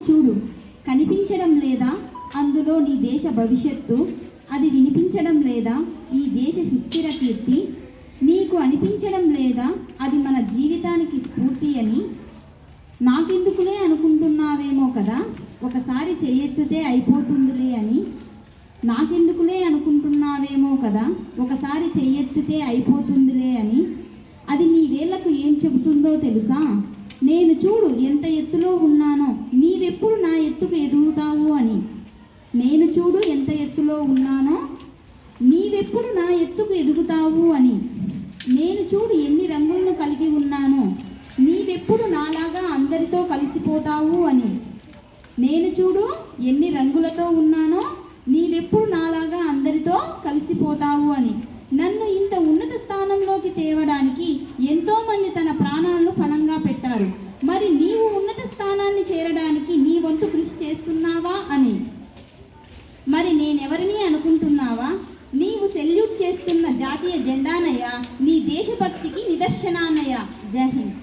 చూడు, కనిపించడం లేదా అందులో నీ దేశ భవిష్యత్తు? అది వినిపించడం లేదా ఈ దేశ సుస్థిర కీర్తి? నీకు అనిపించడం లేదా అది మన జీవితానికి స్ఫూర్తి అని? నాకెందుకులే అనుకుంటున్నావేమో కదా, ఒకసారి చెయ్యెత్తితే అయిపోతుందిలే అని. నాకెందుకులే అనుకుంటున్నావేమో కదా, ఒకసారి చెయ్యెత్తితే అయిపోతుందిలే అని. అది నీ వేళ్లకు ఏం చెబుతుందో తెలుసా? నేను చూడు ఎంత ఎత్తులో ఉన్నానో, నీవెప్పుడు నా ఎత్తుకు ఎదుగుతావు అని. నేను చూడు ఎంత ఎత్తులో ఉన్నానో, నీవెప్పుడు నా ఎత్తుకు ఎదుగుతావు అని. నేను చూడు ఎన్ని రంగులను కలిగి ఉన్నానో, నీవెప్పుడు నాలాగా అందరితో కలిసిపోతావు అని. నేను చూడు ఎన్ని రంగులతో ఉన్నానో, నీవెప్పుడు నాలాగా అందరితో కలిసిపోతావు అని. నన్ను ఇంత ఉన్నత స్థానంలోకి తేవడానికి ఎంతోమంది తన ప్రాణాలను ఫలంగా పెట్టారు. మరి నీవు ఉన్నత స్థానాన్ని చేరడానికి నీ వంతు కృషి చేస్తున్నావా అని. మరి నేనెవరిని అనుకుంటున్నావా? నీవు సెల్యూట్ చేస్తున్న జాతీయ జెండానయ్యా, నీ దేశభక్తికి నిదర్శనాన్నయ్యా. జై హింద్.